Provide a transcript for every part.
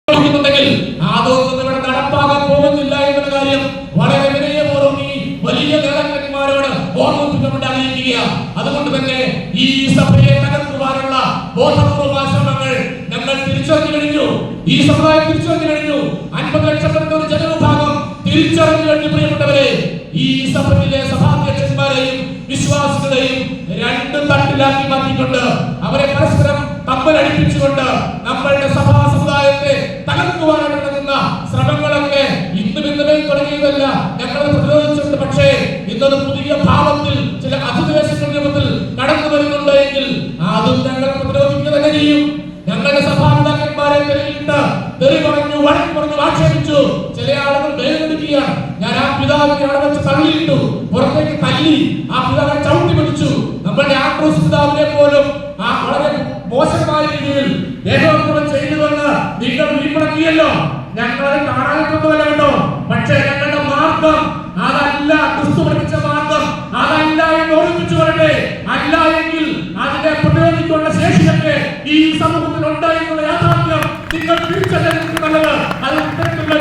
അതൊന്നും ഇവിടെ നടപ്പാകാൻ പോകുന്നില്ല എന്നുള്ള കാര്യം വളരെ വിനയപൂർവ്വം ഈ വലിയ നേതാക്കന്മാരോട് ഓർമ്മിപ്പിച്ചുകൊണ്ട് അറിയിക്കുക. അതുകൊണ്ട് തന്നെ ഈ സഭയെ തകർക്കുവാനുള്ള ബോധപൂർവമായ ശ്രമങ്ങൾ ഞങ്ങൾ തിരിച്ചറിഞ്ഞു കഴിഞ്ഞു. ഈ സമുദായം തിരിച്ചറിഞ്ഞു കഴിഞ്ഞു. 50 ലക്ഷം വരുന്ന ഒരു ജനവിഭാഗം തിരിച്ചറിഞ്ഞു കഴിഞ്ഞു. പ്രിയപ്പെട്ടവരെ, ഈ സഭയിലെ സഭാധ്യക്ഷന്മാരെയും വിശ്വാസികളെയും രണ്ട് തട്ടിലാക്കി മാറ്റിക്കൊണ്ട് അവരെ പരസ്പരം തമ്മിലടിപ്പിച്ചുകൊണ്ട് നമ്മളുടെ സഭാ സമുദായത്തെ തകർക്കുവാനായി നടത്തുന്ന ശ്രമങ്ങളൊക്കെ ഇന്നും ഇന്നലെ തുടങ്ങിയതല്ല, ഞങ്ങൾ പ്രതിരോധിച്ചിട്ടുണ്ട്. പക്ഷേ ഇന്നത് പുതിയ ഭാവത്തിൽ ചില അധിദേശങ്ങളുടെ രൂപത്തിൽ കടന്നു വരുന്നുണ്ട് എങ്കിൽ അതും ഞങ്ങൾ പ്രതിരോധിക്കുക തന്നെ ചെയ്യും. ഞങ്ങളുടെ സഭാപിതാക്കന്മാരെ തെളിയിട്ട് തെറി പറഞ്ഞു, വഴക്ക് പറഞ്ഞു, ആക്ഷേപിച്ചു. ചില ആളുകൾ വേദനിക്കുകയാണ്. ഞാൻ ആ പിതാവിനെ അവിടെ വെച്ച് തള്ളിയിട്ടു, പുറത്തേക്ക് തല്ലി, ആ പിതാവിനെ ചവിട്ടി പിടിച്ചു. നമ്മളുടെ ആക്രോസ് പിതാവിനെ പോലും ആ വളരെ മോശമായ രീതിയിൽ ദേഹോക്രമം ചെയ്തുവെന്ന് നിങ്ങൾ വീഴ്പടക്കിയല്ലോ. ഞങ്ങളെ കാണാനൊന്നുമല്ല കേട്ടോ. പക്ഷേ ഞങ്ങളുടെ മാർഗം അതല്ല, ക്രിസ്തു പഠിപ്പിച്ച മാർഗം അതല്ല എന്ന് ഓർമ്മിപ്പിച്ചു വരട്ടെ. അല്ല എങ്കിൽ അതിനെ പ്രതിരോധിക്കേണ്ട ശേഷിയൊക്കെ ഈ സമൂഹത്തിൽ ഉണ്ട് എന്നുള്ള യാഥാർത്ഥ്യം നിങ്ങൾ തിരിച്ചറിയുന്നത്. അത് ഇത്തരത്തിലുള്ള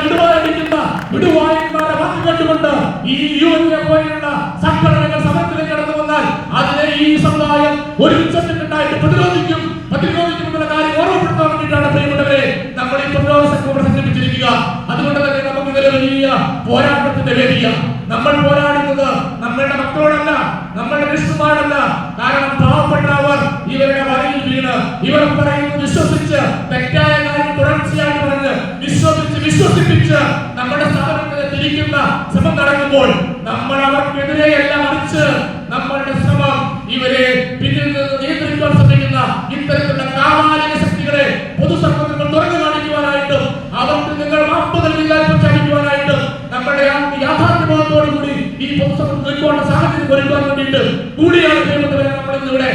വിടുവായന്മാരെ വാക്ക് കേട്ടുകൊണ്ട് ഈ യുവതിയെ പോലെയുള്ള സംഘടനകൾ സമരത്തിലേക്ക് കടന്നു വന്നാൽ അതിനെ ഈ സമുദായം ഒരുമിച്ചിട്ടുണ്ടായിട്ട് പ്രതിരോധിക്കുമെന്നുള്ള കാര്യം ഓർമ്മപ്പെടുത്താൻ വേണ്ടിയിട്ടാണ് പ്രിയപ്പെട്ടവരെ നമ്മൾ ഈ പ്രതിരോധ സംഘം സംഘടിപ്പിച്ചിരിക്കുക. അതുകൊണ്ട് തന്നെ നമുക്ക് ഇതിലെ വലിയ പോരാട്ടത്തിന്റെ വേദിയ. നമ്മൾ പോരാടുന്നത് നമ്മളുടെ മക്കളോടല്ല, നമ്മളുടെ വിഷ്ണുമാരല്ല. കാരണം പാവപ്പെട്ടവർ ഇവരുടെ വലയിൽ വീണ് ഇവർ പറയുന്നത് വിശ്വസിച്ച് തെറ്റായ കാര്യം തുടർച്ചയായി പറഞ്ഞ് വിശ്വസിപ്പിച്ച് നമ്മുടെ സ്ഥാപനത്തിനെ തിരിക്കുന്ന ശ്രമം നടക്കുമ്പോൾ നമ്മൾ അവർക്കെതിരെ എല്ലാം അടിച്ച് നമ്മളുടെ ശ്രമം ഇവരെ പിന്നിൽ നിന്ന് നിയന്ത്രിക്കാൻ ശ്രമിക്കുന്ന ഇത്തരത്തിലുള്ള കാമാലിക ശക്തികളെ പൊതുസമൂഹത്തിൽ തുറന്നു കാണിക്കുവാനായിട്ടും അവർക്ക് നിങ്ങൾ മാപ്പ് നൽകില്ല പ്രഖ്യാപിക്കുവാനായിട്ടും നമ്മുടെ യാഥാർത്ഥ്യബോധത്തോടുകൂടി ഈ പൊതുസമൂഹത്തിൽ നിൽക്കേണ്ട സാഹചര്യം ഒരുക്കാൻ വേണ്ടിയിട്ട് കൂടിയാണ് നമ്മൾ ഇന്നിവിടെ